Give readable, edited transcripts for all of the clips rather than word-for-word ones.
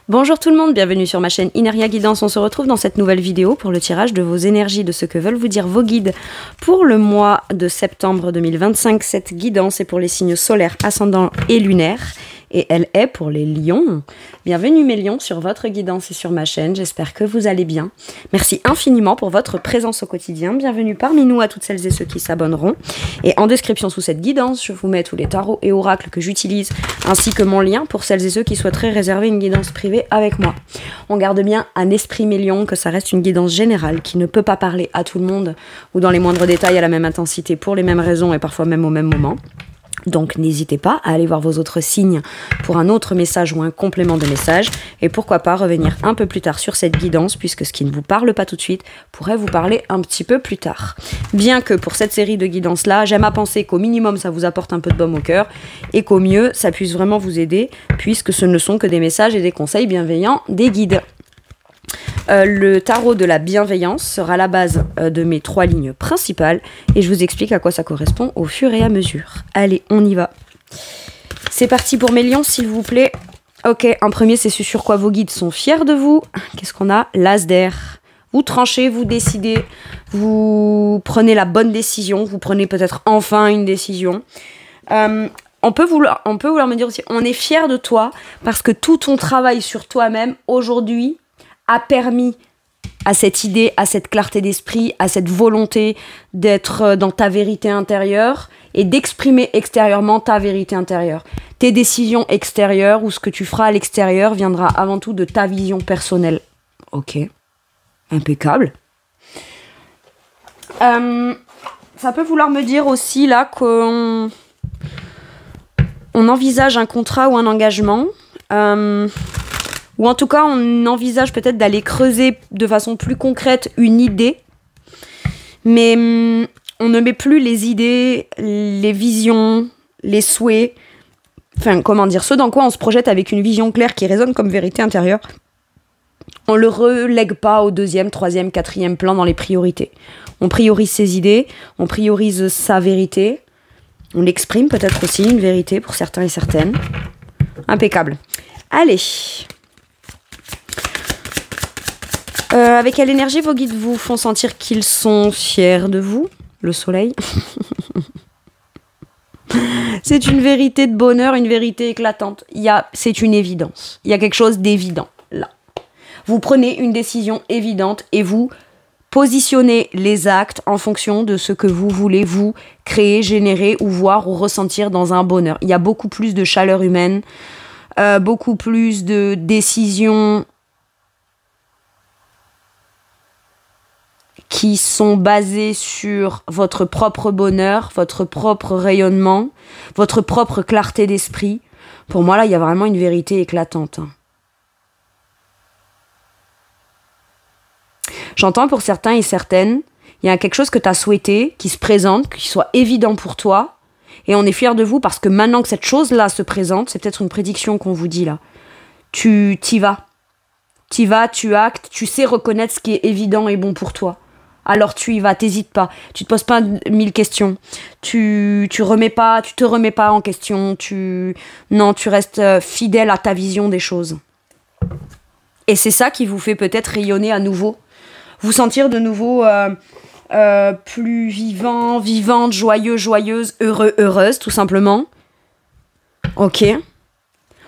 Bonjour tout le monde, bienvenue sur ma chaîne Ineria Guidance. On se retrouve dans cette nouvelle vidéo pour le tirage de vos énergies, de ce que veulent vous dire vos guides pour le mois de septembre 2025. Cette guidance est pour les signes solaires, ascendants et lunaires. Et elle est pour les lions. Bienvenue mes lions sur votre guidance et sur ma chaîne. J'espère que vous allez bien. Merci infiniment pour votre présence au quotidien. Bienvenue parmi nous à toutes celles et ceux qui s'abonneront. Et en description sous cette guidance, je vous mets tous les tarots et oracles que j'utilise, ainsi que mon lien pour celles et ceux qui souhaiteraient réserver une guidance privée avec moi. On garde bien un esprit mes lions, que ça reste une guidance générale qui ne peut pas parler à tout le monde ou dans les moindres détails à la même intensité pour les mêmes raisons et parfois même au même moment. Donc n'hésitez pas à aller voir vos autres signes pour un autre message ou un complément de message. Et pourquoi pas revenir un peu plus tard sur cette guidance, puisque ce qui ne vous parle pas tout de suite pourrait vous parler un petit peu plus tard. Bien que pour cette série de guidances-là, j'aime à penser qu'au minimum ça vous apporte un peu de baume au cœur et qu'au mieux ça puisse vraiment vous aider, puisque ce ne sont que des messages et des conseils bienveillants des guides. Le tarot de la bienveillance sera la base de mes 3 lignes principales et je vous explique à quoi ça correspond au fur et à mesure. Allez, on y va. C'est parti pour mes lions, s'il vous plaît. Ok, un premier, c'est ce sur quoi vos guides sont fiers de vous. Qu'est-ce qu'on a? L'as d'air. Vous tranchez, vous décidez, vous prenez la bonne décision, vous prenez peut-être enfin une décision. On peut vouloir me dire aussi, on est fier de toi parce que tout ton travail sur toi-même aujourd'hui a permis à cette idée, à cette clarté d'esprit, à cette volonté d'être dans ta vérité intérieure et d'exprimer extérieurement ta vérité intérieure. Tes décisions extérieures ou ce que tu feras à l'extérieur viendra avant tout de ta vision personnelle. Ok, impeccable. Ça peut vouloir me dire aussi là qu'on envisage un contrat ou un engagement. Ou en tout cas, on envisage peut-être d'aller creuser de façon plus concrète une idée. Mais on ne met plus les idées, les visions, les souhaits. Enfin, comment dire, ce dans quoi on se projette avec une vision claire qui résonne comme vérité intérieure. On le relègue pas au 2e, 3e, 4e plan dans les priorités. On priorise ses idées, on priorise sa vérité. On l'exprime peut-être aussi, une vérité pour certains et certaines. Impeccable. Allez. Avec quelle énergie vos guides vous font sentir qu'ils sont fiers de vous? Le soleil. C'est une vérité de bonheur, une vérité éclatante. C'est une évidence. Il y a quelque chose d'évident là. Vous prenez une décision évidente et vous positionnez les actes en fonction de ce que vous voulez vous créer, générer ou voir ou ressentir dans un bonheur. Il y a beaucoup plus de chaleur humaine, beaucoup plus de décisions qui sont basés sur votre propre bonheur, votre propre rayonnement, votre propre clarté d'esprit. Pour moi, là, il y a vraiment une vérité éclatante. J'entends pour certains et certaines, il y a quelque chose que tu as souhaité, qui se présente, qui soit évident pour toi, et on est fiers de vous parce que maintenant que cette chose-là se présente, c'est peut-être une prédiction qu'on vous dit là. Tu t'y vas. T'y vas, tu actes, tu sais reconnaître ce qui est évident et bon pour toi. Alors tu y vas, t'hésites pas, tu te poses pas 1000 questions, tu te remets pas en question, tu restes fidèle à ta vision des choses. Et c'est ça qui vous fait peut-être rayonner à nouveau, vous sentir de nouveau plus vivant, vivante, joyeux, joyeuse, heureux, heureuse, tout simplement. Ok.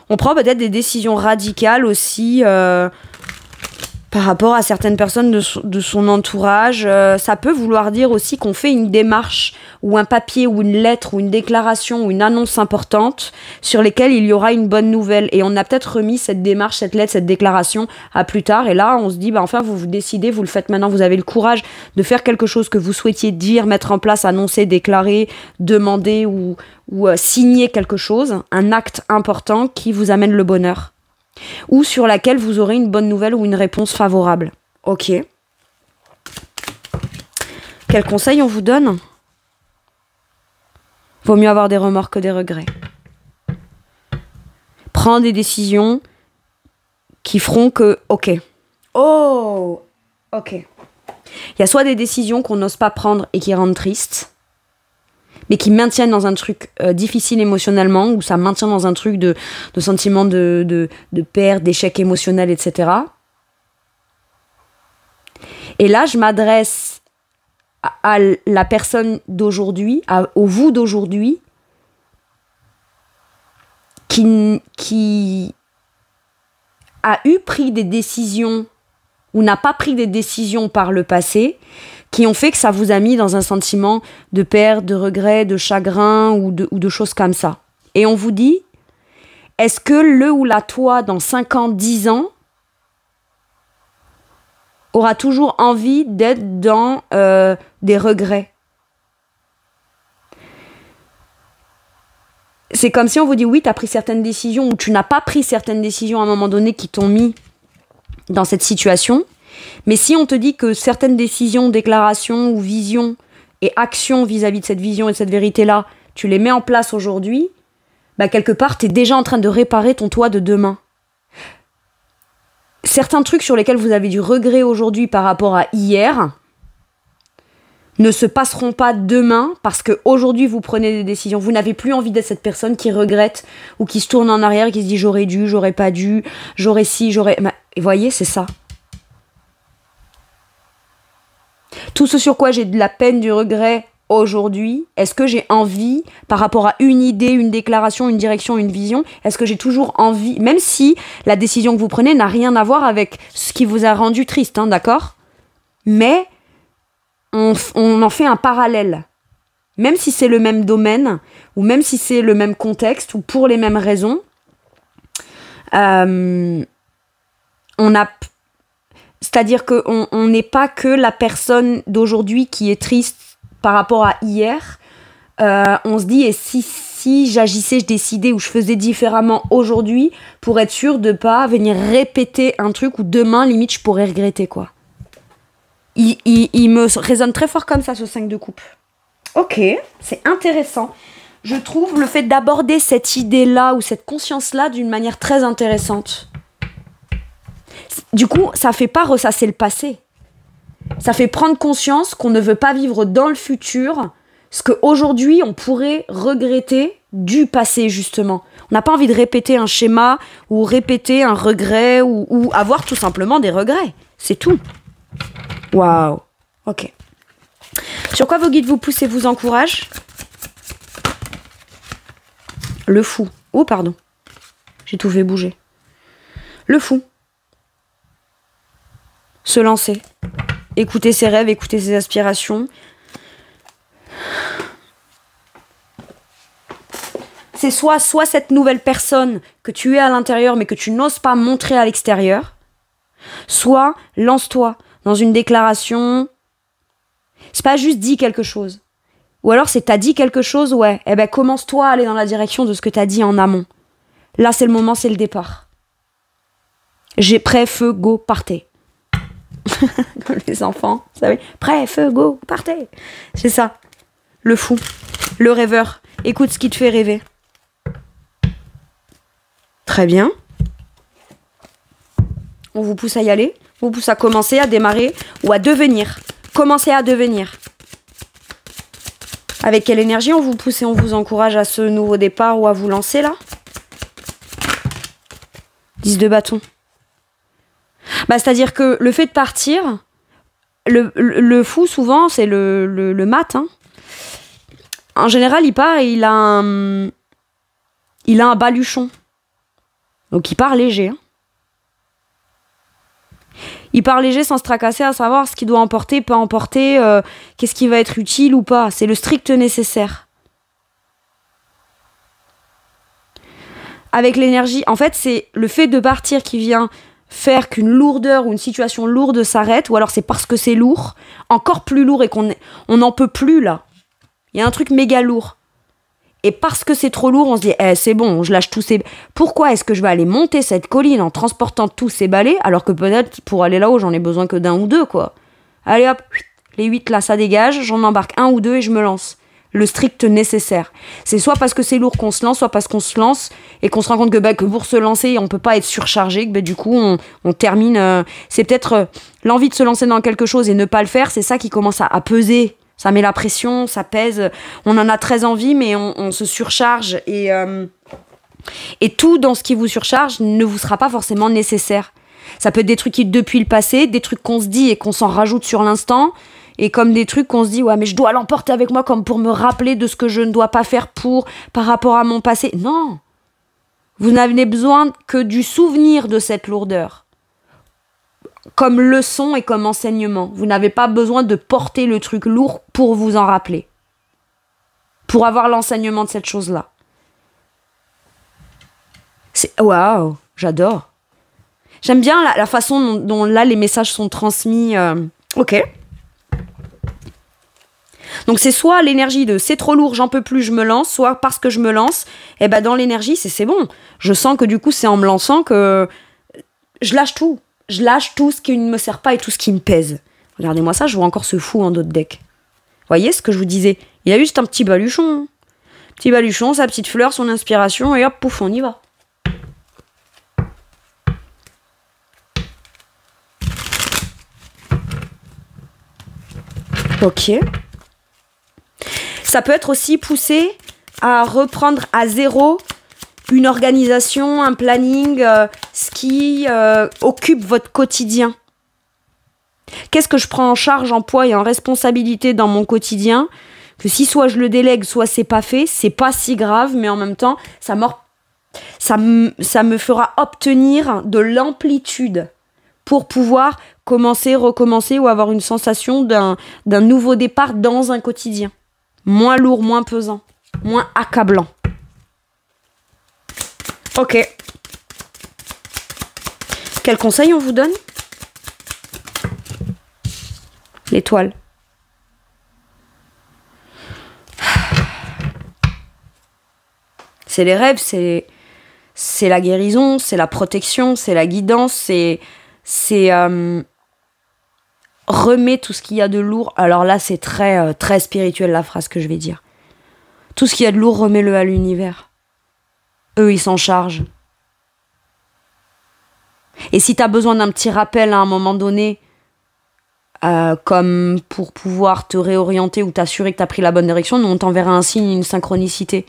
On prend peut-être des décisions radicales aussi par rapport à certaines personnes de son entourage. Ça peut vouloir dire aussi qu'on fait une démarche ou un papier ou une lettre ou une déclaration ou une annonce importante sur lesquelles il y aura une bonne nouvelle. Et on a peut-être remis cette démarche, cette lettre, cette déclaration à plus tard. Et là, on se dit, enfin, vous décidez, vous le faites maintenant. Vous avez le courage de faire quelque chose que vous souhaitiez dire, mettre en place, annoncer, déclarer, demander ou signer quelque chose. Un acte important qui vous amène le bonheur. Ou sur laquelle vous aurez une bonne nouvelle ou une réponse favorable. Ok. Quel conseil on vous donne? Vaut mieux avoir des remords que des regrets. Prends des décisions qui feront que... Ok. Oh! Ok. Il y a soit des décisions qu'on n'ose pas prendre et qui rendent tristes, mais qui maintiennent dans un truc difficile émotionnellement, ou ça maintient dans un truc de sentiment de perte, d'échec émotionnel, etc. Et là, je m'adresse à la personne d'aujourd'hui, au vous d'aujourd'hui, qui a pris des décisions ou n'a pas pris des décisions par le passé qui ont fait que ça vous a mis dans un sentiment de perte, de regret, de chagrin ou de choses comme ça. Et on vous dit, est-ce que le ou la toi dans 5 ans, 10 ans aura toujours envie d'être dans des regrets? C'est comme si on vous dit oui, tu as pris certaines décisions ou tu n'as pas pris certaines décisions à un moment donné qui t'ont mis dans cette situation. Mais si on te dit que certaines décisions, déclarations ou visions et actions vis-à-vis de cette vision et de cette vérité-là, tu les mets en place aujourd'hui, bah quelque part, tu es déjà en train de réparer ton toi de demain. Certains trucs sur lesquels vous avez du regret aujourd'hui par rapport à hier ne se passeront pas demain parce qu'aujourd'hui vous prenez des décisions. Vous n'avez plus envie d'être cette personne qui regrette ou qui se tourne en arrière et qui se dit j'aurais dû, j'aurais pas dû, j'aurais ci, j'aurais... Et voyez, c'est ça. Tout ce sur quoi j'ai de la peine, du regret aujourd'hui, est-ce que j'ai envie, par rapport à une idée, une déclaration, une direction, une vision, est-ce que j'ai toujours envie, même si la décision que vous prenez n'a rien à voir avec ce qui vous a rendu triste, hein, d'accord ? Mais on en fait un parallèle. Même si c'est le même domaine, ou même si c'est le même contexte, ou pour les mêmes raisons, c'est-à-dire qu'on n'est pas que la personne d'aujourd'hui qui est triste par rapport à hier. On se dit, et si j'agissais, je décidais ou je faisais différemment aujourd'hui pour être sûr de ne pas venir répéter un truc où demain, limite, je pourrais regretter, quoi. Il me résonne très fort comme ça, ce 5 de coupe. Ok, c'est intéressant. Je trouve le fait d'aborder cette idée-là ou cette conscience-là d'une manière très intéressante. Du coup, ça fait pas ressasser le passé. Ça fait prendre conscience qu'on ne veut pas vivre dans le futur ce qu'aujourd'hui on pourrait regretter du passé, justement. On n'a pas envie de répéter un schéma ou répéter un regret ou avoir tout simplement des regrets. C'est tout. Waouh. Ok. Sur quoi vos guides vous poussent et vous encouragent ? Le fou. Oh, pardon. J'ai tout fait bouger. Le fou. Se lancer. Écouter ses rêves, écouter ses aspirations. C'est soit cette nouvelle personne que tu es à l'intérieur mais que tu n'oses pas montrer à l'extérieur. Soit lance-toi dans une déclaration. C'est pas juste dis quelque chose. Ou alors c'est t'as dit quelque chose, ouais. Eh ben commence-toi à aller dans la direction de ce que t'as dit en amont. Là c'est le moment, c'est le départ. J'ai prêt, feu, go, partez. Comme les enfants, vous savez. Prêt, feu, go, partez. C'est ça. Le fou. Le rêveur. Écoute ce qui te fait rêver. Très bien. On vous pousse à y aller. On vous pousse à commencer, à démarrer ou à devenir. Commencez à devenir. Avec quelle énergie on vous pousse et on vous encourage à ce nouveau départ ou à vous lancer là ? 10 de bâton. Bah, c'est-à-dire que le fait de partir, le fou souvent, c'est le mat. Hein. En général, il part et il a un baluchon. Donc il part léger. Hein. Il part léger sans se tracasser à savoir ce qu'il doit emporter, pas emporter, qu'est-ce qui va être utile ou pas. C'est le strict nécessaire. Avec l'énergie, en fait, c'est le fait de partir qui vient faire qu'une lourdeur ou une situation lourde s'arrête, ou alors c'est parce que c'est lourd, encore plus lourd et qu'on n'en peut plus là. Il y a un truc méga lourd. Et parce que c'est trop lourd, on se dit c'est bon, je lâche tous ces... Pourquoi est-ce que je vais aller monter cette colline en transportant tous ces balais, alors que peut-être pour aller là-haut, j'en ai besoin que d'un ou deux, quoi. Allez hop, les 8 là, ça dégage, j'en embarque un ou deux et je me lance. Le strict nécessaire. C'est soit parce que c'est lourd qu'on se lance, soit parce qu'on se lance et qu'on se rend compte que pour se lancer, on peut pas être surchargé, que du coup, on termine... c'est peut-être l'envie de se lancer dans quelque chose et ne pas le faire, c'est ça qui commence à peser Ça met la pression, ça pèse. On en a très envie, mais on se surcharge. Et tout dans ce qui vous surcharge ne vous sera pas forcément nécessaire. Ça peut être des trucs qui depuis le passé, des trucs qu'on se dit et qu'on s'en rajoute sur l'instant, et comme des trucs qu'on se dit, ouais, mais je dois l'emporter avec moi comme pour me rappeler de ce que je ne dois pas faire par rapport à mon passé. Non. Vous n'avez besoin que du souvenir de cette lourdeur. Comme leçon et comme enseignement. Vous n'avez pas besoin de porter le truc lourd pour vous en rappeler. Pour avoir l'enseignement de cette chose-là. Waouh, j'adore. J'aime bien la façon dont là les messages sont transmis. Ok. Donc c'est soit l'énergie de c'est trop lourd, j'en peux plus, je me lance, soit parce que je me lance, et ben dans l'énergie c'est bon. Je sens que du coup c'est en me lançant que je lâche tout. Je lâche tout ce qui ne me sert pas et tout ce qui me pèse. Regardez-moi ça, je vois encore ce fou en d'autres decks. Vous voyez ce que je vous disais? Il a juste un petit baluchon. Petit baluchon, sa petite fleur, son inspiration, et hop, pouf, on y va. Ok. Ça peut être aussi poussé à reprendre à zéro une organisation, un planning, ce qui occupe votre quotidien. Qu'est-ce que je prends en charge, en poids et en responsabilité dans mon quotidien? Que si soit je le délègue, soit c'est pas fait, c'est pas si grave, mais en même temps, ça me fera obtenir de l'amplitude pour pouvoir commencer, recommencer ou avoir une sensation d'un nouveau départ dans un quotidien. Moins lourd, moins pesant, moins accablant. Ok. Quel conseil on vous donne? L'étoile. C'est les rêves, c'est la guérison, c'est la protection, c'est la guidance, c'est remet tout ce qu'il y a de lourd. Alors là, c'est très, très spirituel la phrase que je vais dire. Tout ce qu'il y a de lourd, remets-le à l'univers. Eux, ils s'en chargent. Et si tu as besoin d'un petit rappel à un moment donné, comme pour pouvoir te réorienter ou t'assurer que tu as pris la bonne direction, nous, on t'enverra un signe, une synchronicité.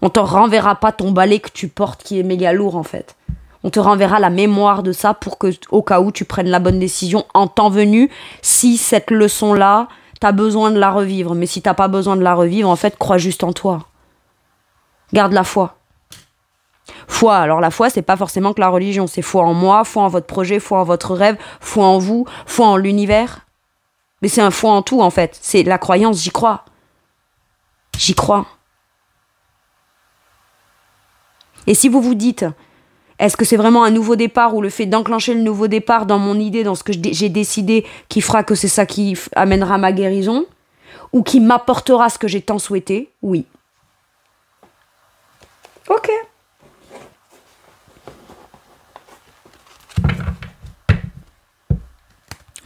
On te renverra pas ton balai que tu portes qui est méga lourd en fait. On te renverra la mémoire de ça pour que, au cas où, tu prennes la bonne décision en temps venu, si cette leçon-là, t'as besoin de la revivre. Mais si t'as pas besoin de la revivre, en fait, crois juste en toi. Garde la foi. Foi, alors la foi, c'est pas forcément que la religion. C'est foi en moi, foi en votre projet, foi en votre rêve, foi en vous, foi en l'univers. Mais c'est un foi en tout, en fait. C'est la croyance, j'y crois. J'y crois. Et si vous vous dites, est-ce que c'est vraiment un nouveau départ ou le fait d'enclencher le nouveau départ dans mon idée, dans ce que j'ai décidé qui fera que c'est ça qui amènera ma guérison ou qui m'apportera ce que j'ai tant souhaité? Oui. Ok.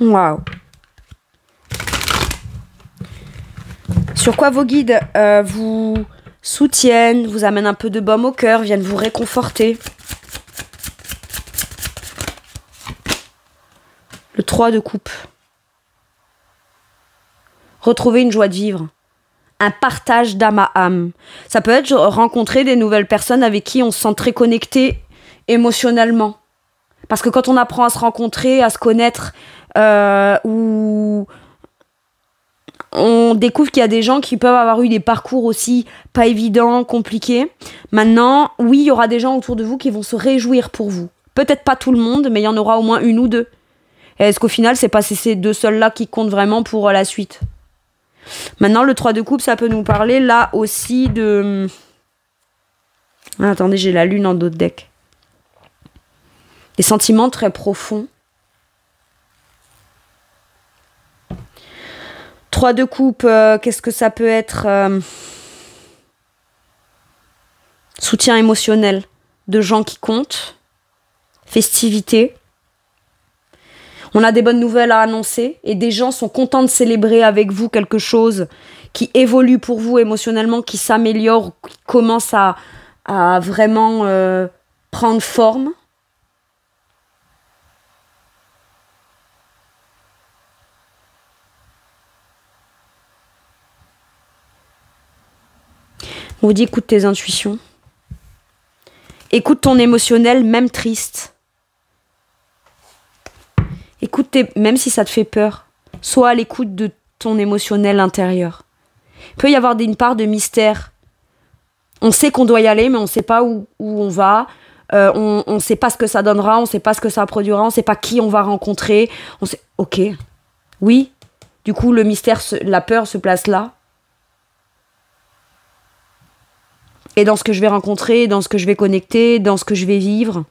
Waouh. Sur quoi vos guides vous soutiennent, vous amènent un peu de baume au cœur, viennent vous réconforter? Le 3 de coupe. Retrouver une joie de vivre. Un partage d'âme à âme. Ça peut être rencontrer des nouvelles personnes avec qui on se sent très connecté émotionnellement. Parce que quand on apprend à se rencontrer, à se connaître, ou on découvre qu'il y a des gens qui peuvent avoir eu des parcours aussi pas évidents, compliqués. Maintenant, oui, il y aura des gens autour de vous qui vont se réjouir pour vous. Peut-être pas tout le monde, mais il y en aura au moins une ou deux. Et est-ce qu'au final, c'est pas ces deux seuls-là qui comptent vraiment pour la suite? Maintenant, le 3 de coupe, ça peut nous parler là aussi de... Ah, attendez, j'ai la lune en d'autres decks. Des sentiments très profonds. 3 de coupe, qu'est-ce que ça peut être? Soutien émotionnel de gens qui comptent. Festivités. On a des bonnes nouvelles à annoncer et des gens sont contents de célébrer avec vous quelque chose qui évolue pour vous émotionnellement, qui s'améliore, qui commence à vraiment prendre forme. On vous dit écoute tes intuitions. Écoute ton émotionnel, même triste. Écoute même si ça te fait peur. Sois à l'écoute de ton émotionnel intérieur. Il peut y avoir une part de mystère. On sait qu'on doit y aller, mais on ne sait pas où on va. On ne sait pas ce que ça donnera, on ne sait pas ce que ça produira, on ne sait pas qui on va rencontrer. Ok, oui. Du coup, le mystère, la peur se place là. Et dans ce que je vais rencontrer, dans ce que je vais connecter, dans ce que je vais vivre,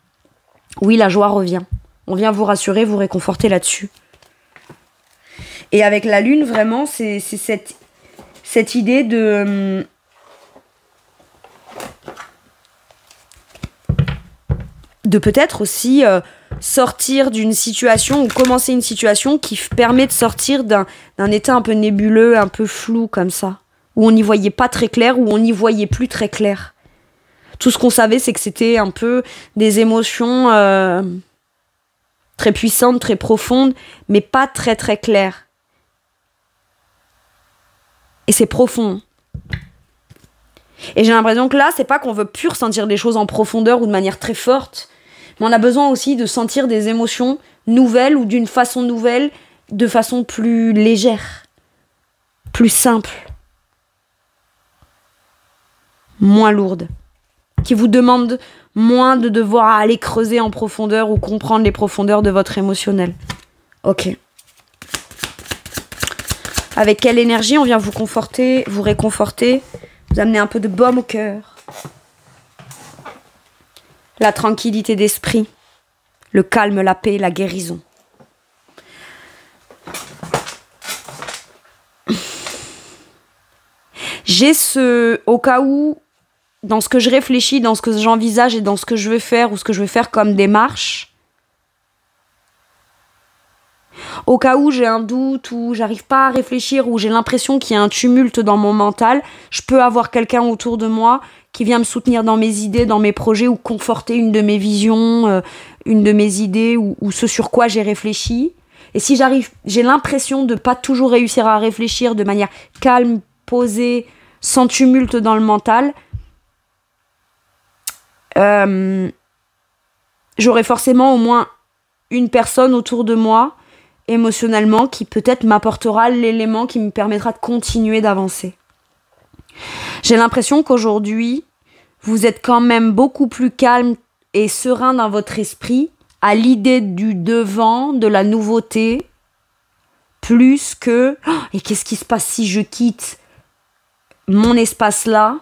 oui, la joie revient. On vient vous rassurer, vous réconforter là-dessus. Et avec la lune, vraiment, c'est cette idée de peut-être aussi sortir d'une situation ou commencer une situation qui permet de sortir d'un état un peu nébuleux, un peu flou comme ça, où on n'y voyait pas très clair, où on n'y voyait plus très clair. Tout ce qu'on savait, c'est que c'était un peu des émotions très puissantes, très profondes, mais pas très très claires. Et c'est profond. Et j'ai l'impression que là, c'est pas qu'on veut plus ressentir des choses en profondeur ou de manière très forte, mais on a besoin aussi de sentir des émotions nouvelles ou d'une façon nouvelle, de façon plus légère, plus simple, moins lourde, qui vous demande moins de devoir aller creuser en profondeur ou comprendre les profondeurs de votre émotionnel. Ok. Avec quelle énergie on vient vous conforter, vous réconforter, vous amener un peu de baume au cœur. La tranquillité d'esprit, le calme, la paix, la guérison. J'ai au cas où, dans ce que je réfléchis, dans ce que j'envisage et dans ce que je veux faire ou ce que je veux faire comme démarche, au cas où j'ai un doute, ou j'arrive pas à réfléchir, ou j'ai l'impression qu'il y a un tumulte dans mon mental, je peux avoir quelqu'un autour de moi qui vient me soutenir dans mes idées, dans mes projets, ou conforter une de mes visions, une de mes idées, ou ce sur quoi j'ai réfléchi. Et si j'ai l'impression de pas toujours réussir à réfléchir de manière calme, posée, sans tumulte dans le mental, j'aurai forcément au moins une personne autour de moi émotionnellement qui peut-être m'apportera l'élément qui me permettra de continuer d'avancer. J'ai l'impression qu'aujourd'hui, vous êtes quand même beaucoup plus calme et serein dans votre esprit à l'idée du devant, de la nouveauté, plus que « et qu'est-ce qui se passe si je quitte mon espace là ?»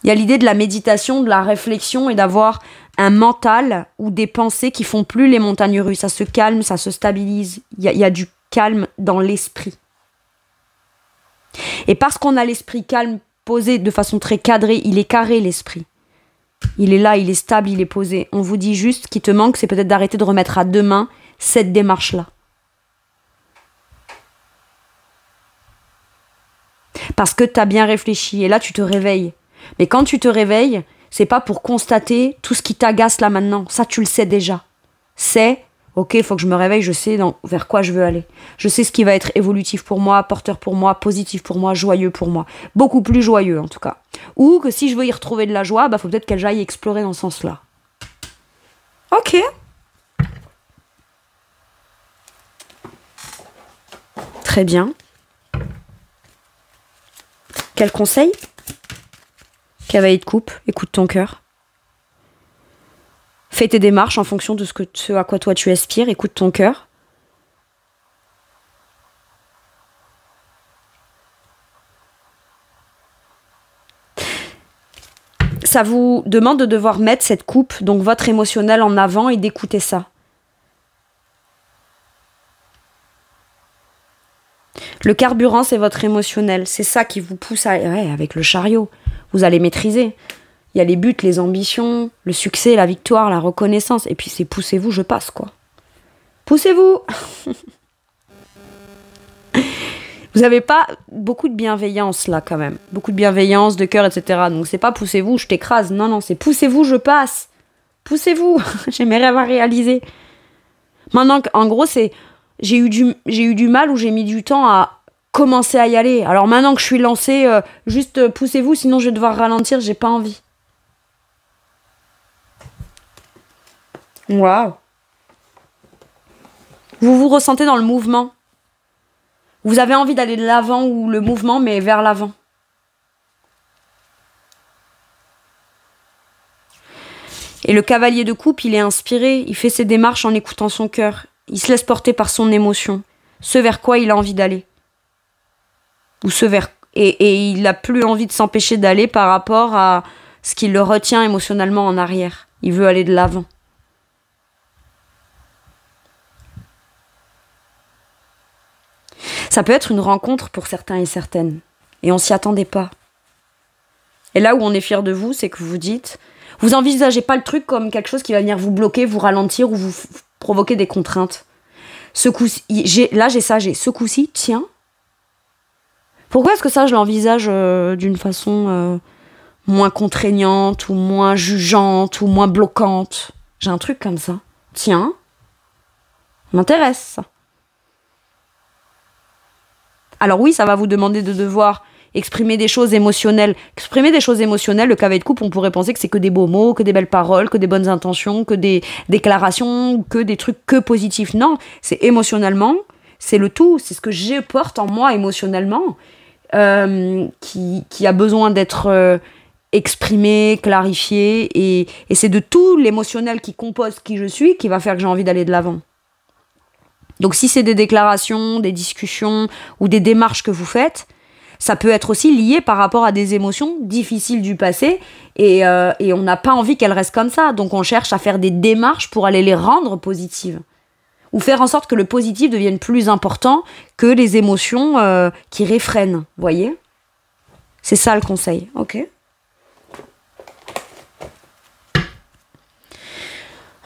Il y a l'idée de la méditation, de la réflexion et d'avoir un mental ou des pensées qui font plus les montagnes russes. Ça se calme, ça se stabilise. Il y a du calme dans l'esprit. Et parce qu'on a l'esprit calme, posé de façon très cadrée, il est carré l'esprit. Il est là, il est stable, il est posé. On vous dit juste ce qui te manque, c'est peut-être d'arrêter de remettre à demain cette démarche-là. Parce que tu as bien réfléchi et là tu te réveilles. Mais quand tu te réveilles, c'est pas pour constater tout ce qui t'agace là maintenant. Ça, tu le sais déjà. C'est, ok, il faut que je me réveille, je sais vers quoi je veux aller. Je sais ce qui va être évolutif pour moi, porteur pour moi, positif pour moi, joyeux pour moi. Beaucoup plus joyeux, en tout cas. Ou que si je veux y retrouver de la joie, faut peut-être que j'aille explorer dans ce sens-là. Ok. Très bien. Quel conseil ? Cavalier de coupe, écoute ton cœur. Fais tes démarches en fonction de ce à quoi toi tu aspires, écoute ton cœur. Ça vous demande de devoir mettre cette coupe, donc votre émotionnel en avant et d'écouter ça. Le carburant, c'est votre émotionnel. C'est ça qui vous pousse à... Ouais, avec le chariot, vous allez maîtriser. Il y a les buts, les ambitions, le succès, la victoire, la reconnaissance. Et puis c'est poussez-vous, je passe, quoi. Poussez-vous. Vous n'avez pas beaucoup de bienveillance, là, quand même. Beaucoup de bienveillance, de cœur, etc. Donc c'est pas poussez-vous, je t'écrase. Non, non, c'est poussez-vous, je passe. Poussez-vous. J'ai mes rêves à réaliser. Maintenant, en gros, c'est... J'ai eu du mal ou j'ai mis du temps à commencez à y aller. Alors maintenant que je suis lancée, juste poussez-vous, sinon je vais devoir ralentir, j'ai pas envie. Waouh. Vous vous ressentez dans le mouvement. Vous avez envie d'aller de l'avant ou le mouvement, mais vers l'avant. Et le cavalier de coupe, il est inspiré, il fait ses démarches en écoutant son cœur. Il se laisse porter par son émotion, ce vers quoi il a envie d'aller. Ou ce vers... Et il n'a plus envie de s'empêcher d'aller par rapport à ce qui le retient émotionnellement en arrière. Il veut aller de l'avant. Ça peut être une rencontre pour certains et certaines. Et on s'y attendait pas. Et là où on est fier de vous, c'est que vous dites... Vous envisagez pas le truc comme quelque chose qui va venir vous bloquer, vous ralentir ou vous provoquer des contraintes. Ce coup-ci, j'ai ce coup-ci, tiens. Pourquoi est-ce que ça, je l'envisage d'une façon moins contraignante ou moins jugeante ou moins bloquante? J'ai un truc comme ça. Tiens, m'intéresse ça. Alors oui, ça va vous demander de devoir exprimer des choses émotionnelles. Exprimer des choses émotionnelles, le cavalier de coupe, on pourrait penser que c'est que des beaux mots, que des belles paroles, que des bonnes intentions, que des déclarations, que des trucs que positifs. Non, c'est émotionnellement, c'est le tout, c'est ce que je porte en moi émotionnellement, qui a besoin d'être exprimé, clarifié, et c'est de tout l'émotionnel qui compose qui je suis qui va faire que j'ai envie d'aller de l'avant. Donc si c'est des déclarations, des discussions ou des démarches que vous faites, ça peut être aussi lié par rapport à des émotions difficiles du passé et on n'a pas envie qu'elles restent comme ça. Donc on cherche à faire des démarches pour aller les rendre positives. Ou faire en sorte que le positif devienne plus important que les émotions qui réfrènent. Vous voyez ? C'est ça le conseil. Ok.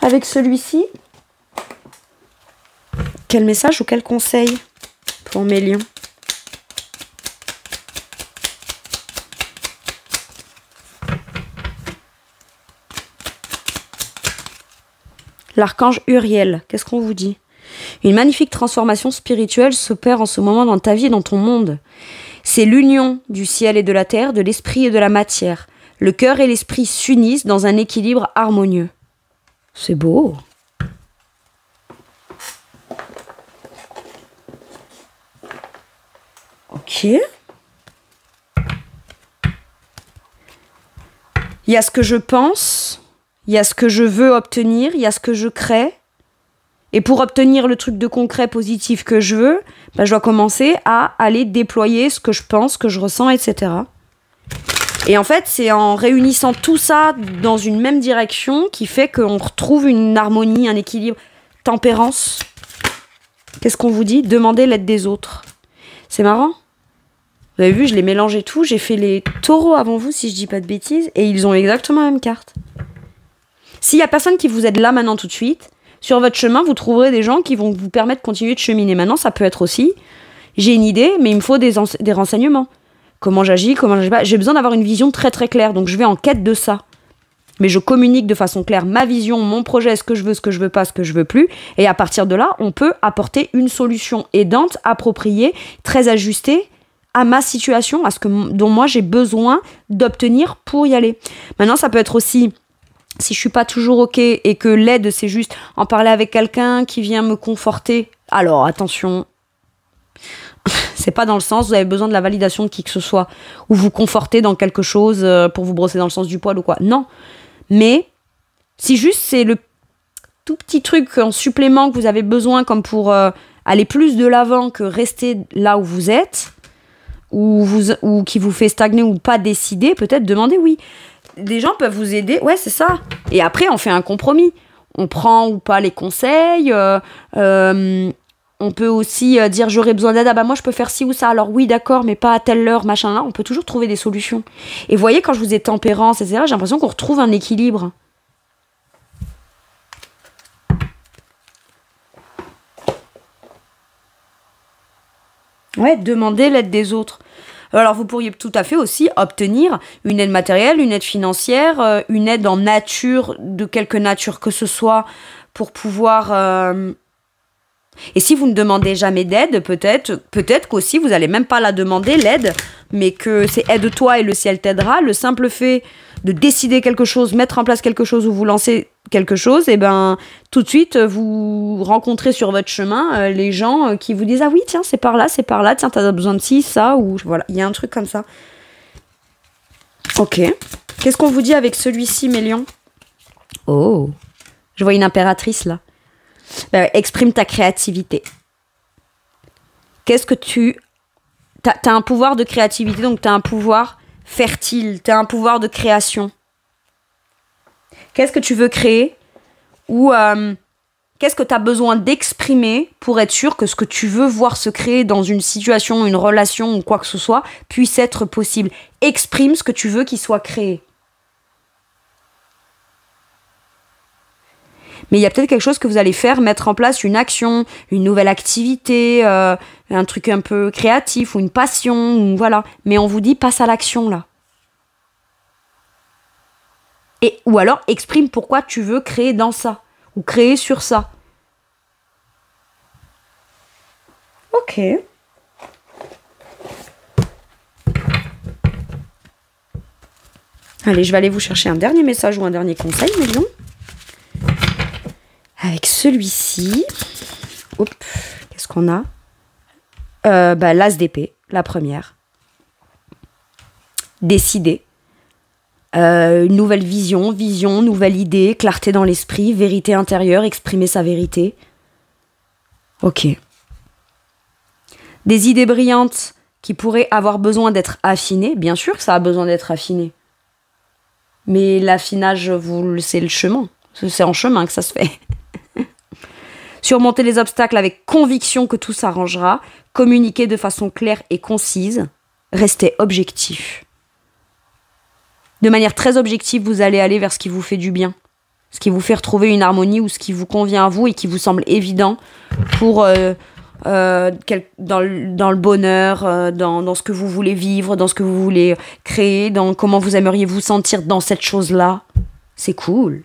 Avec celui-ci, quel message ou quel conseil pour mes lions ? L'archange Uriel, qu'est-ce qu'on vous dit ? Une magnifique transformation spirituelle s'opère en ce moment dans ta vie et dans ton monde. C'est l'union du ciel et de la terre, de l'esprit et de la matière. Le cœur et l'esprit s'unissent dans un équilibre harmonieux. C'est beau. Ok. Il y a ce que je pense. Il y a ce que je veux obtenir, il y a ce que je crée. Et pour obtenir le truc de concret, positif que je veux, je dois commencer à aller déployer ce que je pense, que je ressens, etc. Et en fait, c'est en réunissant tout ça dans une même direction qui fait qu'on retrouve une harmonie, un équilibre. Tempérance. Qu'est-ce qu'on vous dit ? Demandez l'aide des autres. C'est marrant. Vous avez vu, je les mélange et tout. J'ai fait les taureaux avant vous, si je dis pas de bêtises. Et ils ont exactement la même carte. S'il y a personne qui vous aide là, maintenant, tout de suite, sur votre chemin, vous trouverez des gens qui vont vous permettre de continuer de cheminer. Maintenant, ça peut être aussi, j'ai une idée, mais il me faut des renseignements. Comment j'agis, comment j'agis pas. J'ai besoin d'avoir une vision très très claire, donc je vais en quête de ça. Mais je communique de façon claire ma vision, mon projet, ce que je veux pas, ce que je veux plus. Et à partir de là, on peut apporter une solution aidante, appropriée, très ajustée à ma situation, à ce dont moi j'ai besoin d'obtenir pour y aller. Maintenant, ça peut être aussi... Si je suis pas toujours ok et que l'aide c'est juste en parler avec quelqu'un qui vient me conforter, alors attention, c'est pas dans le sens vous avez besoin de la validation de qui que ce soit ou vous conforter dans quelque chose pour vous brosser dans le sens du poil ou quoi. Non, mais si juste c'est le tout petit truc en supplément que vous avez besoin comme pour aller plus de l'avant que rester là où vous êtes ou qui vous fait stagner ou pas décider, peut-être demandez oui. Des gens peuvent vous aider, ouais c'est ça. Et après on fait un compromis. On prend ou pas les conseils. On peut aussi dire j'aurais besoin d'aide. Ah bah moi je peux faire ci ou ça. Alors oui d'accord mais pas à telle heure machin là. On peut toujours trouver des solutions. Et vous voyez quand je vous ai tempérance etc. J'ai l'impression qu'on retrouve un équilibre. Ouais, demander l'aide des autres. Alors vous pourriez tout à fait aussi obtenir une aide matérielle, une aide financière, une aide en nature, de quelque nature que ce soit, pour pouvoir Et si vous ne demandez jamais d'aide, peut-être qu'aussi vous n'allez même pas la demander, l'aide, mais que c'est aide-toi et le ciel t'aidera. Le simple fait de décider quelque chose, mettre en place quelque chose ou vous lancer quelque chose, et ben tout de suite vous rencontrez sur votre chemin les gens qui vous disent ah oui tiens c'est par là, tiens t'as besoin de ci, ça, ou voilà, il y a un truc comme ça. Ok. Qu'est-ce qu'on vous dit avec celui-ci, mes lions? Oh, je vois une impératrice là. Exprime ta créativité. Qu'est-ce que tu... T'as un pouvoir de créativité, donc t'as un pouvoir fertile, t'as un pouvoir de création. Qu'est-ce que tu veux créer? Ou qu'est-ce que t'as besoin d'exprimer pour être sûr que ce que tu veux voir se créer dans une situation, une relation ou quoi que ce soit, puisse être possible. Exprime ce que tu veux qu'il soit créé. Mais il y a peut-être quelque chose que vous allez faire, mettre en place une action, une nouvelle activité, un truc un peu créatif ou une passion, ou voilà. Mais on vous dit passe à l'action là. Ou alors exprime pourquoi tu veux créer dans ça, ou créer sur ça. Ok. Allez, je vais aller vous chercher un dernier message ou un dernier conseil, mes lions. Avec celui-ci, qu'est-ce qu'on a? L'as d'épée, la première. Décider. Une nouvelle vision, nouvelle idée, clarté dans l'esprit, vérité intérieure, exprimer sa vérité. Ok. Des idées brillantes qui pourraient avoir besoin d'être affinées. Bien sûr que ça a besoin d'être affiné. Mais l'affinage, c'est le chemin. C'est en chemin que ça se fait. Surmonter les obstacles avec conviction que tout s'arrangera, communiquer de façon claire et concise, rester objectif. De manière très objective, vous allez aller vers ce qui vous fait du bien, ce qui vous fait retrouver une harmonie ou ce qui vous convient à vous et qui vous semble évident pour dans le bonheur, dans ce que vous voulez vivre, dans ce que vous voulez créer, dans comment vous aimeriez vous sentir dans cette chose-là. C'est cool.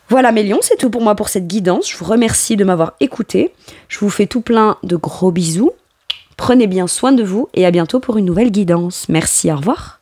Voilà mes lions, c'est tout pour moi pour cette guidance. Je vous remercie de m'avoir écouté. Je vous fais tout plein de gros bisous. Prenez bien soin de vous et à bientôt pour une nouvelle guidance. Merci, au revoir.